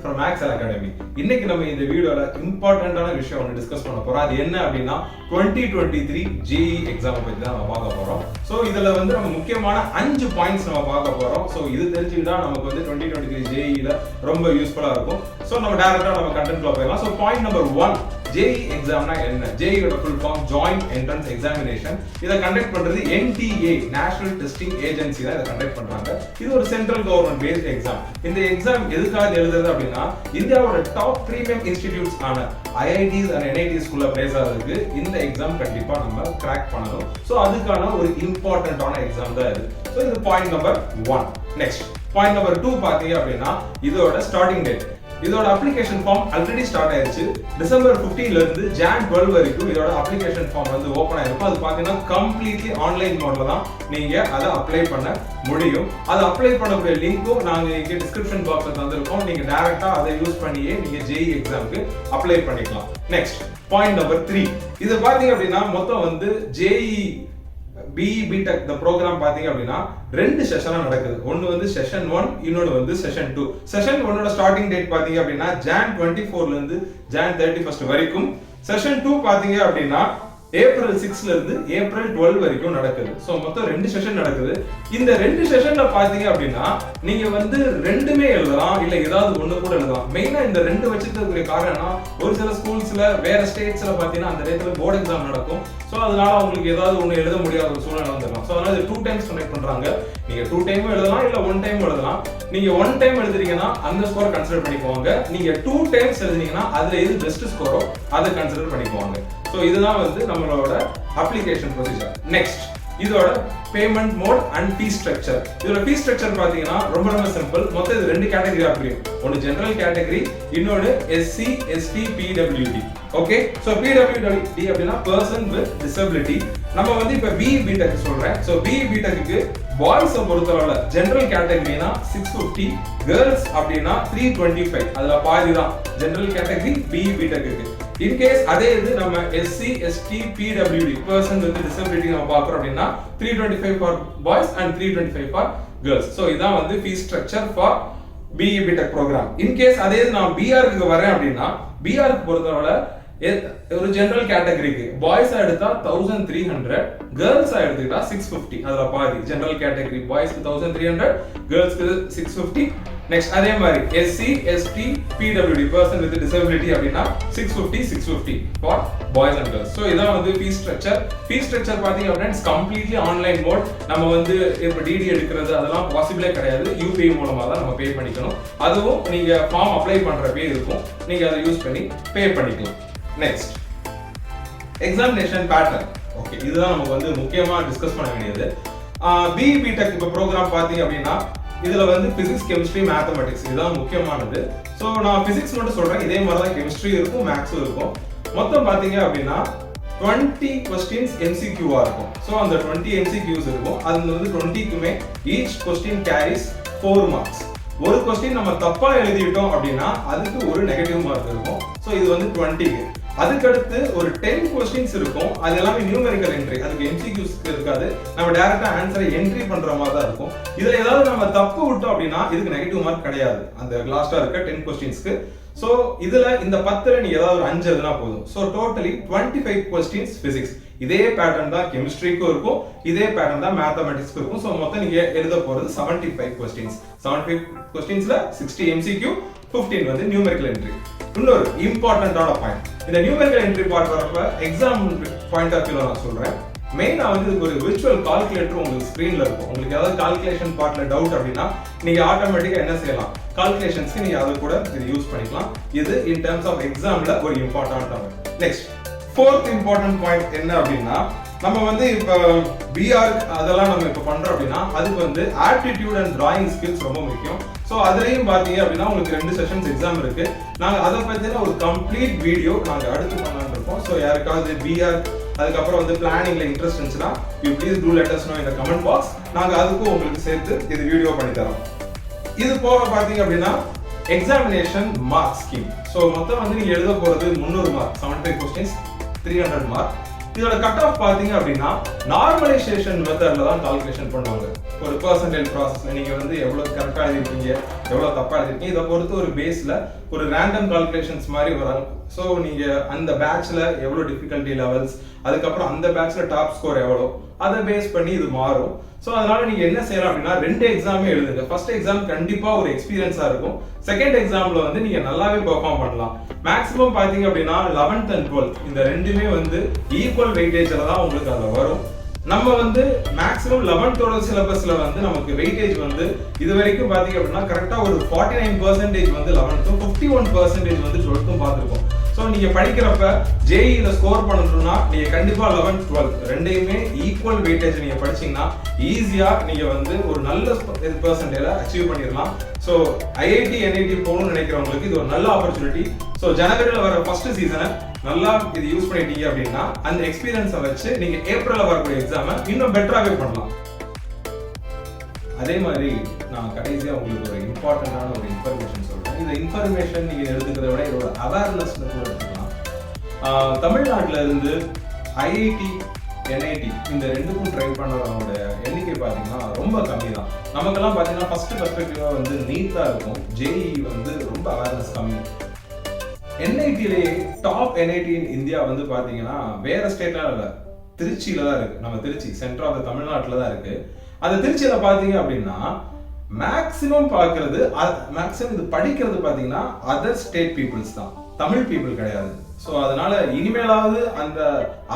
from Axel Academy. இன்னைக்கு நம்ம இந்த வீடியோல இம்பார்ட்டன்ட்டான விஷயம் ஒன்னு டிஸ்கஸ் பண்ண போறோம். அது என்ன அப்படினா 2023 JEE எக்ஸாம் பத்தி தான் நம்ம பார்க்க போறோம். சோ இதுல வந்து நம்ம முக்கியமான 5 பாயிண்ட்ஸ் நம்ம பார்க்க போறோம். சோ இது தெரிஞ்சிட்டா நமக்கு வந்து 2023 JEE ல ரொம்ப யூஸ்ஃபுல்லா இருக்கும். சோ நம்ம டைரக்ட்டா நம்ம கண்டென்ட்ல போயிடலாம். சோ பாயிண்ட் நம்பர் 1 JEE எக்ஸாம்னா என்ன? JEE ஓட full form joint entrance examination. இத கண்டக்ட் பண்றது NTA நேஷனல் டெஸ்டிங் ஏஜென்சி தான் இத கண்டக்ட் பண்றாங்க. இது ஒரு சென்ட்ரல் கவர்மெண்ட் பேஸ்ட் எக்ஸாம். இந்த எக்ஸாம் எதுக்காக எழுதுறது அப்படினா இந்தியாவோட டாப் பிரீமியம் இன்ஸ்டிடியூட்ஸ் ஆன IITs and NITs குள்ள பிளேஸ் ஆகிறதுக்கு இந்த எக்ஸாம் கண்டிப்பா நம்ம கிராக் பண்ணணும். சோ அதுக்கான ஒரு இம்பார்ட்டன்ட்டான எக்ஸாம் தான் இது. சோ இது point number 1. Next point number 2 பாத்தீங்க அப்படினா இதோட ஸ்டார்டிங் டேட். இதோட அப்ளிகேஷன் ஃபார்ம் ஆல்ரெடி ஸ்டார்ட் ஆயிருச்சு. டிசம்பர் 15 ல இருந்து ஜான் 12 வரைக்கும் இதோட அப்ளிகேஷன் ஃபார்ம் வந்து ஓபன் ஆயிருக்கும். அது பாத்தீங்கன்னா கம்ப்ளீட்லி ஆன்லைன் மோட்ல தான் நீங்க அதை அப்ளை பண்ண முடியும். அது அப்ளை பண்ணக்கூடிய லிங்க்கும் நாங்க இங்க டிஸ்கிரிப்ஷன் பாக்ஸ்ல தந்திருக்கோம். நீங்க டைரக்டா அதை யூஸ் பண்ணியே நீங்க JEE எக்ஸாம்க்கு அப்ளை பண்ணிக்கலாம். Next point number 3. இது பாத்தீங்க அப்படின்னா மொத்தம் வந்து JEE BE BTech the program பாத்தீங்க அப்படினா ரெண்டு செஷனா நடக்குது. ஒன்னு வந்து செஷன் 1, இன்னொரு வந்து செஷன் 2. செஷன் 1 ஓட ஸ்டார்டிங் டேட் பாத்தீங்க அப்படினா ஜான் 24 ல இருந்து ஜான் 31 வரைக்கும். செஷன் 2 பாத்தீங்க அப்படினா ஏப்ரல் 6 ல இருந்து ஏப்ரல் 12 வரைக்கும் நடக்குது. சோ மொத்தம் ரெண்டு செஷன் நடக்குது. இந்த ரெண்டு செஷன்ல பாத்தீங்க அப்படினா நீங்க வந்து ரெண்டுமே எழுதலாம், இல்ல ஏதாவது ஒண்ணு கூட எழுதலாம். மெயினா இந்த ரெண்டு வச்சிருக்கிறதுக்கு காரணம் ஒரு சில ஸ்கூல்ஸ்ல வேற ஸ்டேட்ஸ்ல பாத்தீங்கன்னா அந்த நேரத்துல போர்டு எக்ஸாம் நடக்கும். சோ அதனால உங்களுக்கு ஏதாவது ஒண்ணு எழுத முடியாத ஒரு சூழ்நிலை வந்துரும். சோ அதனால இது 2 டைம்ஸ் கண்டக்ட் பண்றாங்க. நீங்க 2 டைமும் எழுதலாம், இல்ல 1 டைம் எழுதலாம். நீங்க 1 டைம் எழுதுறீங்கன்னா அந்த ஸ்கோர் கன்சிடர் பண்ணிக்குவாங்க. நீங்க 2 டைம்ஸ் எழுதுனீங்கன்னா அதுல எது பெஸ்ட் ஸ்கோரோ அதை கன்சிடர் பண்ணிக்குவாங்க. சோ இதுதான் வந்து நம்மளோட அப்ளிகேஷன் ப்ரொசீஜர். நெக்ஸ்ட் இதோட payment mode and fee structure. இதோட ஃபீ ஸ்ட்ரக்சர் பாத்தீங்கன்னா ரொம்ப சிம்பிள். மொத்தம் இது ரெண்டு கேட்டகரியா பிரியும். ஒன்னு ஜெனரல் கேட்டகரி, இன்னொன்னு SC ST PWD. Okay, so PWD அப்படினா பர்சன் வித் டிசபிலிட்டி. நம்ம வந்து இப்ப BE BTech சொல்றேன். சோ BE BTechக்கு பாய்ஸ் பொறுத்தவரை ஜெனரல் கேட்டகரினா 650, கேர்ள்ஸ் அப்படினா 325. அதுல பாதி தான் general category BE BTechக்கு. In case அதே இது நம்ம SC ST PWD person with disability நம்ம பார்க்கறோம் அப்படினா 325 for boys and 325 for girls. So இதான் வந்து fee structure for BE BTech program. In case அதே இது நான் BR க்கு வரேன் அப்படினா BR க்கு பொறுத்தவரை ஒரு ஜெனரல் கேட்டகரிக்கு பாய்ஸ் எடுத்தா 1300, கேர்ள்ஸ் எடுத்துக்கிட்டா 650. அதுல பாதி ஜெனரல் கேட்டகரி பாய்ஸ்க்கு 1300, கேர்ள்ஸ்க்கு 650. நெக்ஸ்ட் அதே மாதிரி SC ST PWD person with disability அப்படினா 650 for boys and girls. So இதான் வந்து fee structure. Fee structure பாத்தீங்க அப்படினா கம்ப்ளீட்லி ஆன்லைன் மோட். நம்ம வந்து இப்ப DD எடுக்கிறது அதெல்லாம் பாசிபிளே கிடையாது. UPI மூலமா தான் நம்ம பே பண்ணிக்கணும். அதுவும் நீங்க ஃபார்ம் அப்ளை பண்றப்பே இருக்கும். நீங்க அதை யூஸ் பண்ணி பே பண்ணிக்கலாம். Next examination pattern. ஓகே, இதுதான் நமக்கு வந்து முக்கியமா டிஸ்கஸ் பண்ண வேண்டியது. BE BTech இப்ப ப்ரோக்ராம் பாத்தீங்க அப்படினா இதுல வந்து பிசிக்ஸ், கெமிஸ்ட்ரி, மேத்தமெட்டிக்ஸ் இதுதான் முக்கியமானது. சோ நான் பிசிக்ஸ் மட்டும் சொல்றேன். இதே மாதிரி தான் கெமிஸ்ட்ரி இருக்கும், மேத்ஸும் இருக்கும். மொத்தம் பாத்தீங்க அப்படின்னா 20 questions MCQ-ஆ இருக்கும். சோ அந்த 20 MCQs இருக்கும். அதுல வந்து 20க்குமே each question carries 4 marks. ஒரு क्वेश्चन நம்ம தப்பா எழுதிட்டோம் அப்படினா அதுக்கு ஒரு நெகட்டிவ் மார்க் இருக்கும். சோ இது வந்து 20க்கு. அதுக்கு அடுத்து ஒரு 10 क्वेश्चंस இருக்கும். அது எல்லாமே நியூமெரிக்கல் என்ட்ரி. அதுக்கு MCQs இருக்காது. நம்ம டைரக்ட்டா ஆன்சரை என்ட்ரி பண்ற மாதிரி தான் இருக்கும். இதுல ஏதாவது நம்ம தப்பு விட்டோம் அப்படினா இதுக்கு நெகட்டிவ் மார்க் கிடையாது. அந்த லாஸ்டா இருக்க 10 क्वेश्चंसக்கு. சோ இதுல இந்த 10ல நீ ஏதாவது ஒரு 5 எழுதினா போதும். So totally 25 questions physics. இதே பேட்டர்ன் தான் கெமிஸ்ட்ரிக்கும் இருக்கும். இதே பேட்டர்ன் தான் மேத்தமெட்டிக்ஸ்க்கு இருக்கும். சோ மொத்தம் நீங்க எழுத போறது 75 questions. 75 questionsல 60 MCQ, 15 வந்து நியூமெரிக்கல் என்ட்ரி. இன்னொரு இம்பார்ட்டன்ட்டான பாயிண்ட். இந்த நியூமெரிக்கல் என்ட்ரி பார்ட் வரப்ப எக்ஸாம் பாயிண்ட் ஆஃப் வியூல நான் சொல்றேன். மெயினா வந்து ஒரு விர்ச்சுவல் கால்குலேட்டர் உங்களுக்கு ஸ்கிரீன்ல இருக்கும். உங்களுக்கு ஏதாவது கால்குலேஷன் பார்ட்ல டவுட் அப்படினா நீங்க ஆட்டோமேட்டிக்கா என்ன செய்யலாம்? கால்குலேஷன்ஸ்க்கு நீங்க அதை கூட இது யூஸ் பண்ணிக்கலாம். இது இன் டர்ம்ஸ் ஆஃப் எக்ஸாம்ல ஒரு important topic. Next fourth important point என்ன அப்படின்னா நம்ம வந்து இப்ப BR அதெல்லாம் நம்ம இப்ப பண்றோம் அப்படின்னா அதுக்கு வந்து ஆப்டிடியூட் அண்ட் டிராயிங் ஸ்கில்ஸ் ரொம்ப முக்கியம். சோ அதுலயும் பாத்தீங்க அப்படின்னா உங்களுக்கு 2 செஷன்ஸ் எக்ஸாம் இருக்கு. நாங்க அதை பத்தின ஒரு கம்ப்ளீட் வீடியோ நாங்க அடுத்து பண்ணலாம்னு இருக்கோம். சோ யாருக்காவது BR அதுக்கப்புறம் வந்து பிளானிங்ல இன்ட்ரெஸ்ட் இருந்துச்சுன்னா you please do let us know in the comment box. நாங்க அதுக்கும் உங்களுக்கு சேர்த்து இது வீடியோ பண்ணி தரோம். இது போக பாத்தீங்க அப்படின்னா எக்ஸாமினேஷன் மார்க் ஸ்கீம். சோ மொத்தம் வந்து நீங்க எழுத போறது 300 மார்க், 75 क्वेश्चंस 300 மார்க். இதோட கட் ஆஃப் பாத்தீங்க அப்படின்னா நார்மலைசேஷன் மெத்தட்ல தான் கால்குலேஷன் பண்ணுவாங்க. ஒரு பெர்சன்டைல் ப்ராசஸ்ல நீங்க வந்து எவ்வளவு கரெக்டா எழுதிருக்கீங்க, எவ்வளவு தப்பா எழுதிருக்கீங்க, இதை பொறுத்து ஒரு பேஸ்ல ஒரு ரேண்டம் கால்குலேஷன்ஸ் மாதிரி வரும். ஸோ நீங்க அந்த பேட்ச்ல எவ்வளவு டிஃபிகல்ட்டி லெவல்ஸ், அதுக்கப்புறம் அந்த பேட்ச்ல டாப் ஸ்கோர் எவ்வளோ, அதை பேஸ் பண்ணி இது மாறும். ஸோ அதனால நீங்க என்ன செய்யலாம் அப்படின்னா 2 எக்ஸாமே எழுதுங்க. ஃபர்ஸ்ட் எக்ஸாம் கண்டிப்பா ஒரு எக்ஸ்பீரியன்ஸா இருக்கும். செகண்ட் எக்ஸாம்ல வந்து நீங்க நல்லாவே பெர்ஃபார்ம் பண்ணலாம். மேக்ஸிமம் பாத்தீங்க அப்படின்னா 11th and 12th இந்த ரெண்டுமே வந்து ஈக்குவல் வெயிட்டேஜ்ல தான் உங்களுக்கு அதுல வரும். நம்ம வந்து மேக்ஸிமம் 11th சிலபஸ்ல வந்து நமக்கு வெயிட்டேஜ் வந்து இது வரைக்கும் பாத்தீங்க அப்படின்னா கரெக்டா ஒரு 49% வந்து 11th, 51% வந்து 12th பார்த்திருக்கோம். ஸோ நீங்க படிக்கிறப்ப ஜேஇல ஸ்கோர் பண்ணணும்னா நீங்க கண்டிப்பா 11th 12th ரெண்டையுமே ஈக்குவல் வெயிட்டேஜ் நீங்க படிச்சீங்கன்னா ஈஸியா நீங்க வந்து ஒரு நல்ல பெர்சன்டேஜை அச்சீவ் பண்ணிடலாம். ஸோ ஐஐடி NIT போகணும்னு நினைக்கிறவங்களுக்கு இது ஒரு நல்ல ஆப்பர்ச்சுனிட்டி. ஸோ ஜனவரியில் வர ஃபர்ஸ்ட் சீசனை நல்லா இது யூஸ் பண்ணிட்டீங்க அப்படின்னா அந்த எக்ஸ்பீரியன்ஸை வச்சு நீங்க ஏப்ரல்ல வரக்கூடிய எக்ஸாமை இன்னும் பெட்டராகவே பண்ணலாம். அதே மாதிரி நான் கடைசியா உங்களுக்கு ஒரு இம்பார்ட்டன்டான ஒரு இன்ஃபர்மேஷன் சொல்றேன். இந்த இன்ஃபர்மேஷன் நீங்க எடுத்துக்கிறத விட இதோட அவேர்னஸ் கூட எடுத்துக்கலாம். தமிழ்நாட்டில இருந்து ஐஐடி NIT இந்த ரெண்டுக்கும் ட்ரை பண்ணுறவங்களோட எண்ணிக்கை பார்த்தீங்கன்னா ரொம்ப கம்மி தான். நமக்கெல்லாம் பார்த்தீங்கன்னா ஃபர்ஸ்ட் பெர்ஸ்பெக்டிவா வந்து NEET தான் இருக்கும். JEE வந்து ரொம்ப அவேர்னஸ் கம்மி. NITலேயே டாப் NIT இன் இந்தியா வந்து பார்த்தீங்கன்னா வேற ஸ்டேட்லாம் இல்லை, திருச்சியில தான் இருக்கு. நம்ம திருச்சி சென்டர் ஆஃப் த தமிழ்நாட்டில் தான் இருக்கு. அந்த திருச்சியில பார்த்தீங்க அப்படின்னா மேக்சிமம் பார்க்கறது, மேக்சிமம் இது படிக்கிறது பார்த்தீங்கன்னா அதர் ஸ்டேட் பீப்புள்ஸ் தான், தமிழ் பீப்புள் கிடையாது. ஸோ அதனால இனிமேலாவது அந்த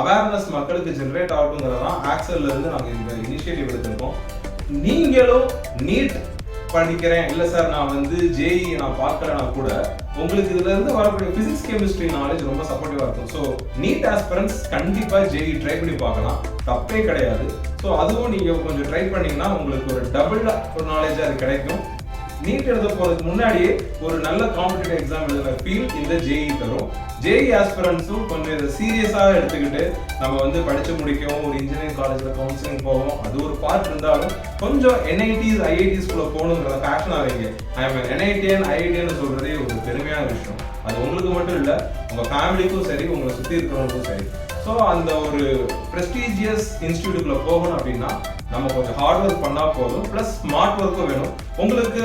அவேர்னஸ் மக்களுக்கு ஜென்ரேட் ஆகட்டுங்கிறதான் ஆக்சல்ல இருந்து நாங்கள் இந்த இனிஷியேட்டிவ் எடுத்திருக்கோம். நீங்களும் நீட் படிக்கிறேன் இல்லை சார் நான் வந்து JEE நான் பார்க்கலனா கூட உங்களுக்கு இதுல இருந்து வரக்கூடிய பிசிக்ஸ் கெமிஸ்ட்ரி நாலேஜ் ரொம்ப சப்போர்ட்டிவா இருக்கும். ஸோ நீட் ஆஸ்பிரன்ஸ் கண்டிப்பா JEE ட்ரை பண்ணி பார்க்கலாம், தப்பே கிடையாது. ஸோ அதுவும் நீங்க கொஞ்சம் ட்ரை பண்ணீங்கன்னா உங்களுக்கு ஒரு டபுள் ஒரு நாலேஜ் அது கிடைக்கும். நீட் எழுத போறதுக்கு முன்னாடியே ஒரு நல்ல காம்படிட்டிவ் எக்ஸாம் எழுதுற ஃபீல் இந்த JEE தரும். JEE ஆஸ்பிரன்ஸும் கொஞ்சம் இதை சீரியஸாக எடுத்துக்கிட்டு நம்ம வந்து படிச்சு முடிக்கவும் ஒரு இன்ஜினியரிங் காலேஜில் கவுன்சிலிங் போவோம், அது ஒரு பார்ட் இருந்தாலும் கொஞ்சம் NITs IITs குள்ள போகணுங்கிறத பேஷன் ஆவீங்க. NITN IITன்னு சொல்றதே ஒரு பெருமையான விஷயம். அது உங்களுக்கு மட்டும் இல்லை, உங்க ஃபேமிலிக்கும் சரி, உங்களை சுற்றி இருக்கிறவங்களுக்கும் சரி. ஸோ அந்த ஒரு ப்ரெஸ்டீஜியஸ் இன்ஸ்டிடியூட்குள்ள போகணும் அப்படின்னா நம்ம கொஞ்சம் ஹார்ட் ஒர்க் பண்ணா போதும், பிளஸ் ஸ்மார்ட் ஒர்க்கும் வேணும். உங்களுக்கு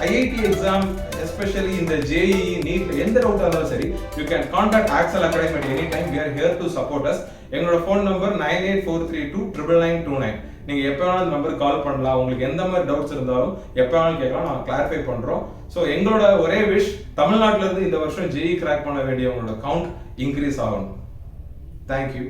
ஐஐடி எக்ஸாம் எஸ்பெஷலி இந்த JEE NEET எந்த டவுட்டா இருந்தாலும் சரி, you can contact Axel Academy at any time. We are here to support us. எங்களோட ஃபோன் நம்பர் 9843299929. நீங்க எப்ப வேணாலும் இந்த நம்பருக்கு கால் பண்ணலாம். உங்களுக்கு எந்த மாதிரி டவுட்ஸ் இருந்தாலும் எப்ப வேணாலும் கேட்கலாம், நான் கிளாரிஃபை பண்றோம். ஸோ எங்களோட ஒரே விஷ், தமிழ்நாட்டில இருந்து இந்த வருஷம் JEE கிராக் பண்ண வேண்டியவங்களோட கவுண்ட் இன்க்ரீஸ் ஆகணும். தேங்க்யூ.